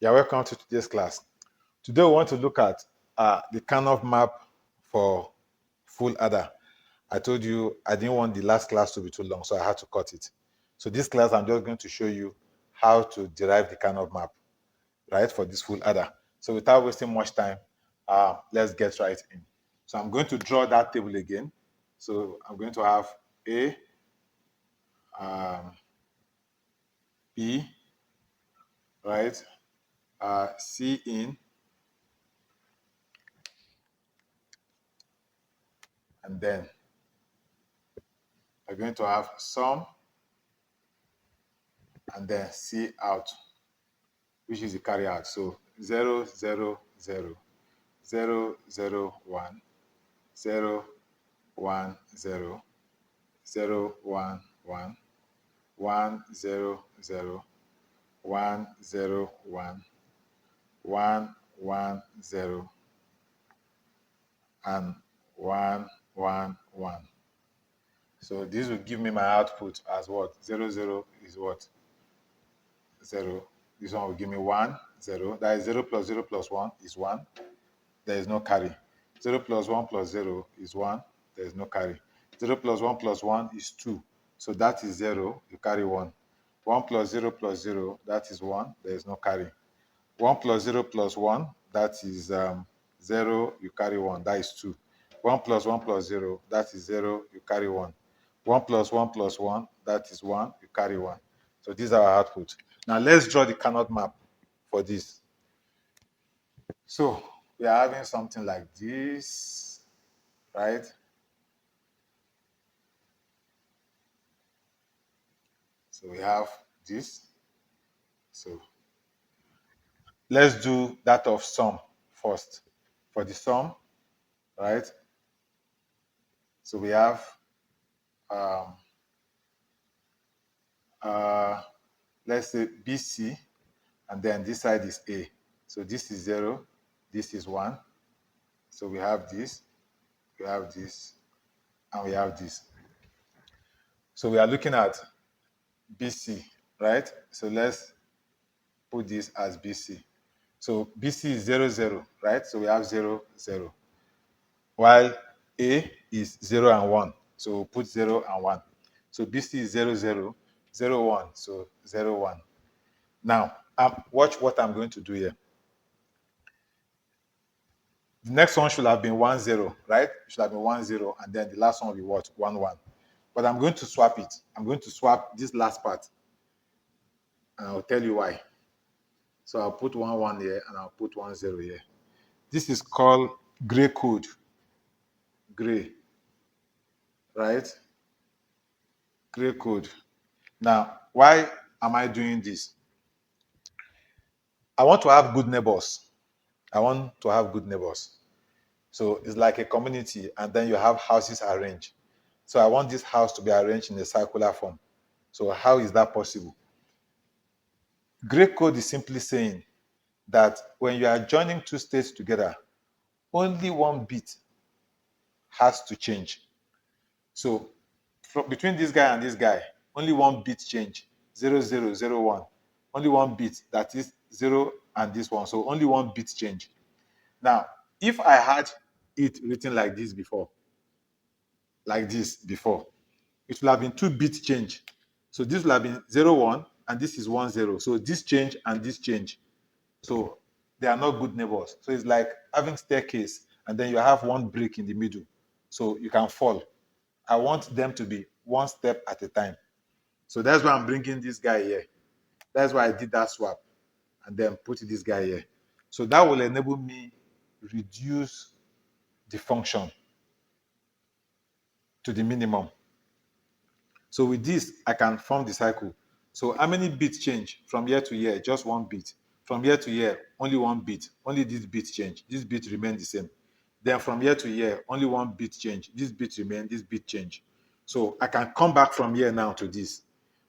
You're welcome to today's class. Today we want to look at the Karnaugh map for full adder. I told you I didn't want the last class to be too long, so I had to cut it. So this class, I'm just going to show you how to derive the Karnaugh map, right, for this full adder. So without wasting much time, let's get right in. So I'm going to draw that table again. So I'm going to have A, B, right, C in, and then we're going to have sum, and then C out, which is the carry out. So 0, 0, 0, 0, 0, 1, 0, 1, 0, 0, 1, 1, 1, 0, 0, 1, 0, 1, 1, 1, 0, and 1, 1, 1. So this will give me my output as what? 0, 0 is what? 0. This one will give me 1, 0. That is 0 plus 0 plus 1 is 1. There is no carry. 0 plus 1 plus 0 is 1. There is no carry. 0 plus 1 plus 1 is 2. So that is 0. You carry 1. 1 plus 0 plus 0, that is 1. There is no carry. 1 plus 0 plus 1, that is 0. You carry 1. That is 2. 1 plus 1 plus 0, that is 0. You carry 1. 1 plus 1 plus 1, that is 1. You carry 1. So these are our output. Now let's draw the Karnaugh map for this. So we are having something like this, right? So we have this. So let's do that of sum first. For the sum, right? So we have let's say BC, and then this side is A. So this is 0, this is 1. So we have this, and we have this. So we are looking at BC, right? So let's put this as BC. So BC is 0, 0, right? So we have 0, 0. While A is 0 and 1. So we'll put 0 and 1. So BC is 0, 0, 0, 1. So 0, 1. Now, watch what I'm going to do here. The next one should have been 1, 0, right? It should have been 1, 0. And then the last one will be what? 1, 1. But I'm going to swap it. I'm going to swap this last part. And I'll tell you why. So I'll put 1, 1 here, and I'll put 1, 0 here. This is called gray code. Gray, right? Gray code. Now, why am I doing this? I want to have good neighbors. I want to have good neighbors. So it's like a community, and then you have houses arranged. So I want this house to be arranged in a circular form. So how is that possible? Gray code is simply saying that when you are joining two states together, only one bit has to change. So between this guy and this guy, only one bit change, 0, 0, 0, 1. Only one bit, that is 0 and this one. So only one bit change. Now, if I had it written like this before, it will have been 2-bit change. So this will have been 0, 1, and this is 1, 0. So this change and this change. So they are not good neighbors. So it's like having staircase, and then you have one brick in the middle. So you can fall. I want them to be one step at a time. So that's why I'm bringing this guy here. That's why I did that swap and then put this guy here. So that will enable me reduce the function to the minimum. So with this, I can form the cycle. So how many bits change from year to year? Just one bit. From year to year, only one bit. Only this bit change. This bit remain the same. Then from year to year, only one bit change. This bit remain, this bit change. So I can come back from here now to this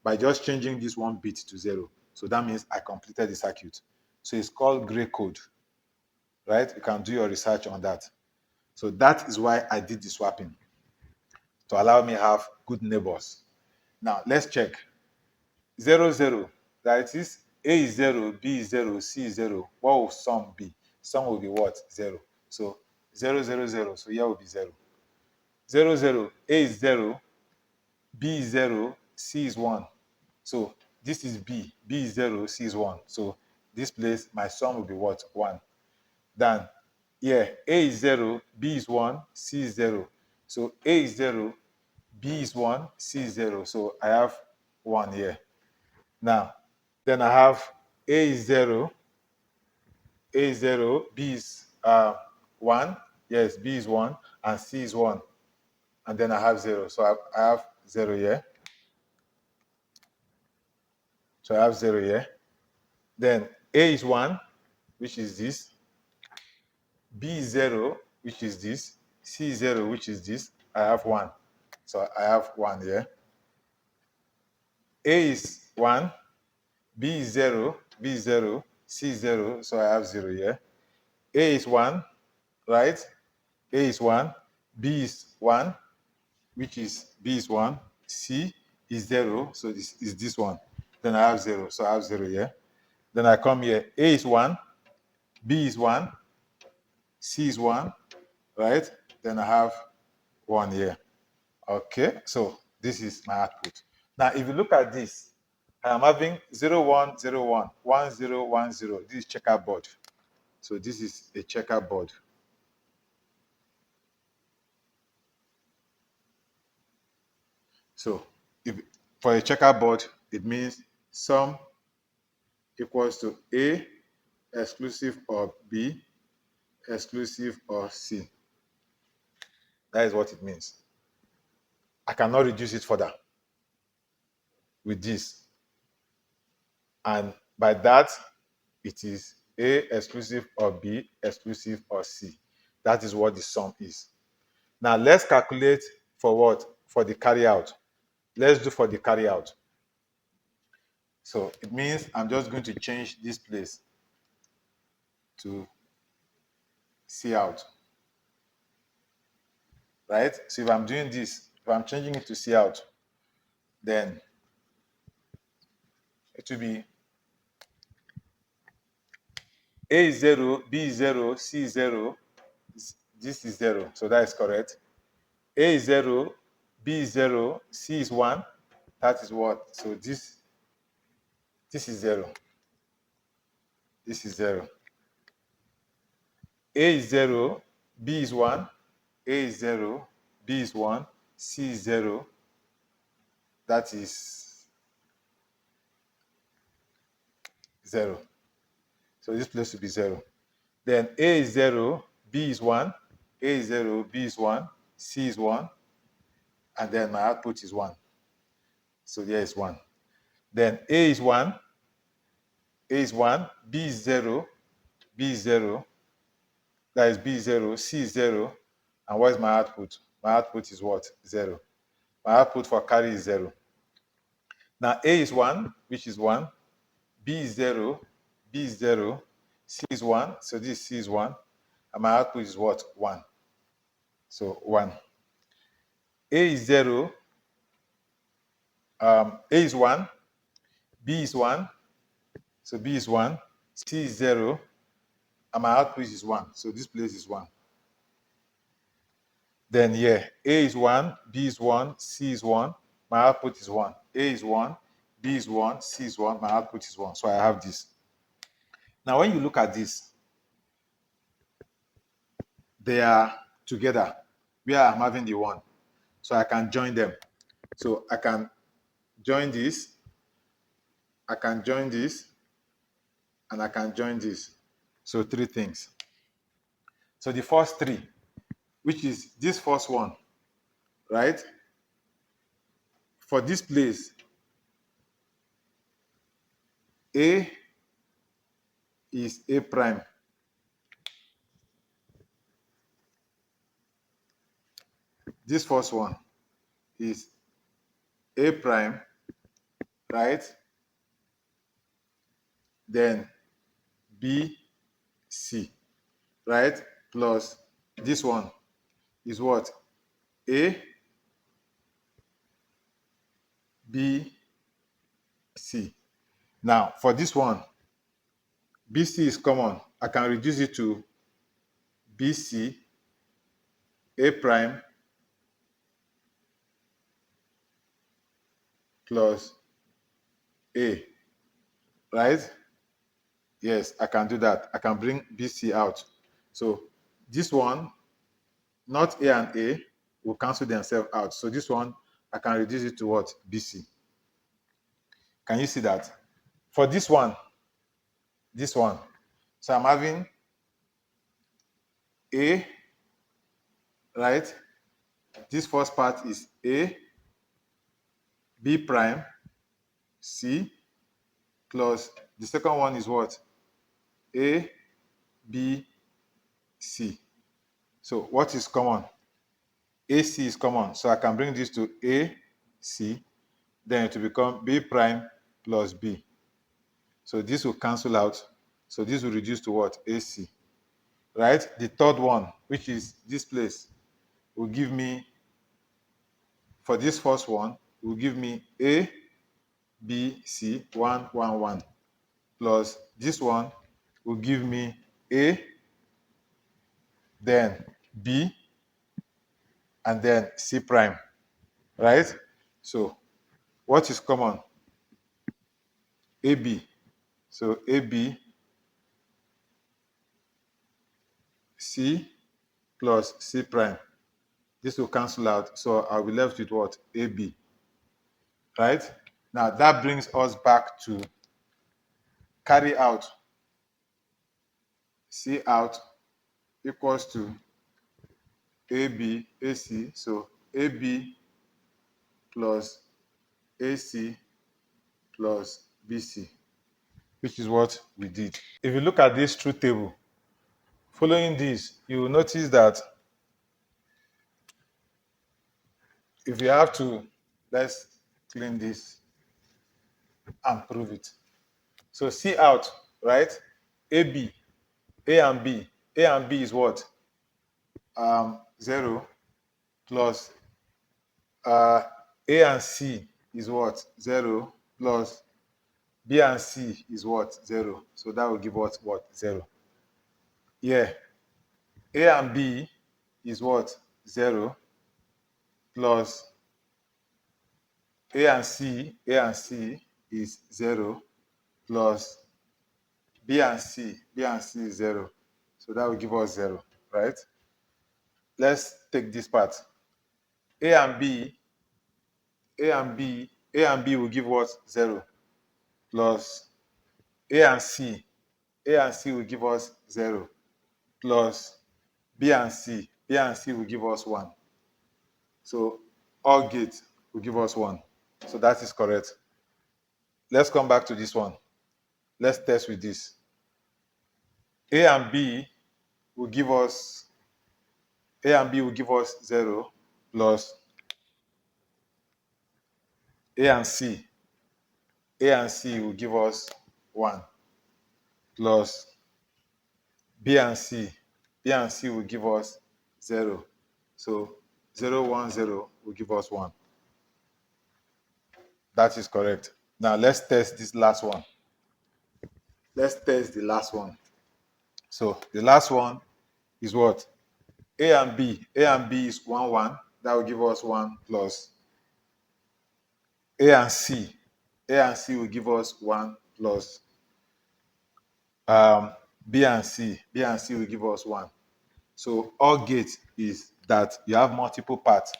by just changing this one bit to 0. So that means I completed the circuit. So it's called gray code, right? You can do your research on that. So that is why I did the swapping, to allow me have good neighbors. Now let's check. 0, 0, that is A is 0, B is 0, C is 0. What will sum be? Sum will be what? 0. So 0, 0, 0. So here will be 0. 0, 0. A is 0, B is 0, C is 1. So this is B. B is 0, C is 1. So this place, my sum will be what? 1. Then here, A is 0, B is 1, C is 0. So A is 0, B is 1, C is 0. So I have 1 here. Now, then I have A is 0, A is 0, B is 1. Yes, B is 1, and C is 1. And then I have 0. So I have 0 here. So I have 0 here. Then A is 1, which is this. B is 0, which is this. C is 0, which is this. I have 1. So I have 1 here. A is 1, B is 0, B is 0, C is 0, so I have 0 here. A is 1, right? A is 1, B is 1, which is B is 1, C is 0, so this is this one. Then I have 0, so I have 0 here. Then I come here, A is 1, B is 1, C is 1, right? Then I have 1 here. Okay, so this is my output. Now, if you look at this, I'm having 0, 1, 0, 1, 1, 0, 1, 0. This is checkerboard. So this is a checkerboard. So if for a checkerboard, it means sum equals to A exclusive of B exclusive of C. That is what it means. I cannot reduce it further with this. And by that, it is A exclusive of B exclusive of C. That is what the sum is. Now let's calculate for what? For the carryout. Let's do for the carryout. So it means I'm just going to change this place to Cout. Right? So if I'm doing this, if I'm changing it to Cout, then it will be A is 0, B is 0, C is 0. This is 0, so that is correct. A is 0, B is 0, C is 1. That is what? So this is 0. This is 0. A is 0, B is 1, A is 0, B is 1, C is 0. That is 0. So this place will be 0. Then A is 0, B is 1, A is 0, B is 1, C is 1, and then my output is 1. So there is 1. Then A is 1, A is 1, B is 0, B is 0, that is B is 0, C is 0, and what is my output? My output is what? 0. My output for carry is 0. Now A is 1, which is 1, B is 0, B is 0, C is 1, so this C is 1, and my output is what? 1. So 1. A is 0, A is 1, B is 1, so B is 1, C is 0, and my output is 1. So this place is 1. Then here, A is 1, B is 1, C is 1, my output is 1. A is 1, B is 1, C is 1, my output is 1. So I have this. Now when you look at this, they are together where I'm having the 1. So I can join them. So I can join this, I can join this, and I can join this. So 3 things. So the first 3, which is this first one, right? For this place, A is A prime. This first one is A prime, right? Then B, C, right? Plus this one is what? A, B, C. Now, for this one, BC is common. I can reduce it to BC, A prime plus A, right? Yes, I can do that. I can bring BC out. So this one, not A and A, will cancel themselves out. So this one, I can reduce it to what? BC. Can you see that? For this one, so I'm having A, right? This first part is A, B prime, C, plus the second one is what? A, B, C. So what is common? AC is common. So I can bring this to A, C, then it will become B prime plus B. So this will cancel out. So this will reduce to what? AC. Right? The third one, which is this place, will give me, for this first one, will give me A, B, C, 1, 1, 1. Plus this one will give me A, then B, and then C prime. Right? So what is common? AB. So AB, C plus C prime. This will cancel out. So I'll be left with what? AB. Right? Now that brings us back to carry out. C out equals to AB, AC. So AB plus AC plus BC, which is what we did. If you look at this truth table, following this, you will notice that if you have to, let's clean this and prove it. So C out, right? AB, A and B. A and B is what? 0 plus A and C is what? 0 plus B and C is what? 0. So that will give us what? 0. Yeah. A and B is what? 0 plus A and C is 0 plus B and C is 0. So that will give us 0, right? Let's take this part. A and B, A and B, A and B will give us 0 plus A and C will give us 0 plus B and C will give us 1. So all gates will give us 1. So that is correct. Let's come back to this one. Let's test with this. A and B will give us 0 plus A and C will give us 1 plus B and C will give us 0. So 0, 1, 0 will give us 1. That is correct. Now let's test this last one. Let's test the last one. So the last one is what? A and B. A and B is 1, 1. That will give us 1 plus A and C. A and C will give us 1 plus B and C. B and C will give us 1. So all gate is that you have multiple parts.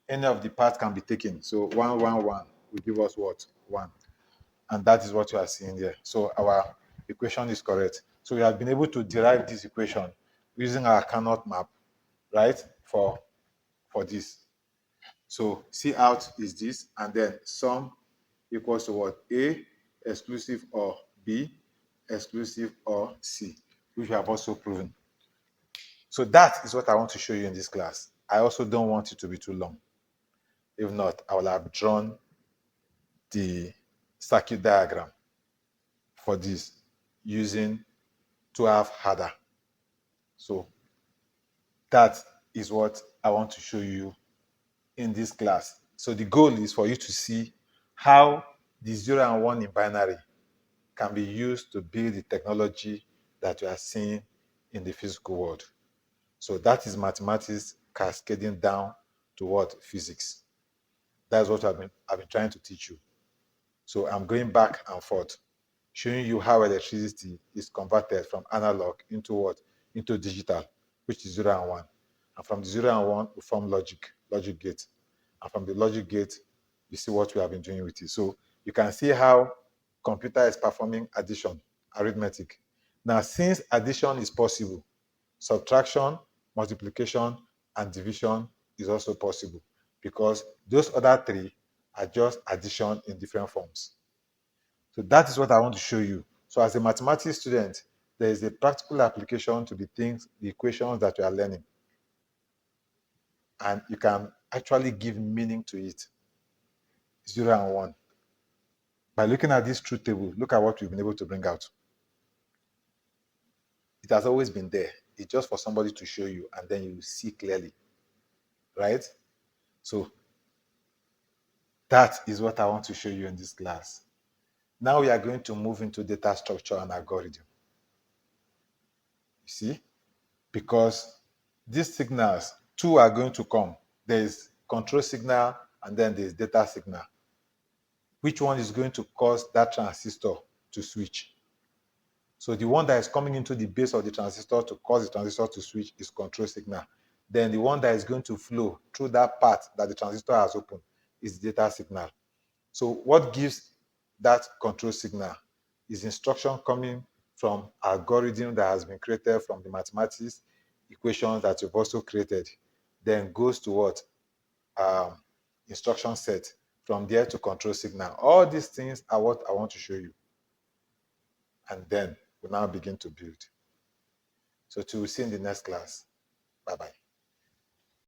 Any of the parts can be taken. So 1, 1, 1 will give us what? 1. And that is what you are seeing there. So our equation is correct. So we have been able to derive this equation using our Carnot map, right, for this. So C out is this, and then sum equals to what? A exclusive or B exclusive or C, which we have also proven. So that is what I want to show you in this class. I also don't want it to be too long. If not, I will have drawn the circuit diagram for this using 12 harder. So that is what I want to show you in this class. So the goal is for you to see how the 0 and 1 in binary can be used to build the technology that you are seeing in the physical world. So that is mathematics cascading down to what? Physics. That's what I've been trying to teach you. So I'm going back and forth, showing you how electricity is converted from analog into what? Into digital, which is 0 and 1. And from the 0 and 1, we form logic gate. And from the logic gate, you see what we have been doing with it. So you can see how computer is performing addition, arithmetic. Now, since addition is possible, subtraction, multiplication, and division is also possible, because those other three are just addition in different forms. So that is what I want to show you. So as a mathematics student, there is a practical application to the things, the equations that you are learning. And you can actually give meaning to it. 0 and 1. By looking at this truth table, look at what we've been able to bring out. It has always been there. It's just for somebody to show you, and then you see clearly. Right? So that is what I want to show you in this class. Now we are going to move into data structure and algorithm. You see? Because these signals, two are going to come. There is control signal and then there is data signal. Which one is going to cause that transistor to switch? So the one that is coming into the base of the transistor to cause the transistor to switch is control signal. Then the one that is going to flow through that path that the transistor has opened is data signal. So what gives that control signal is instruction coming from algorithm that has been created from the mathematics equations that you've also created. Then goes to what? Instruction set. From there to control signal. All these things are what I want to show you. And then we'll now begin to build. So till we see in the next class. Bye-bye.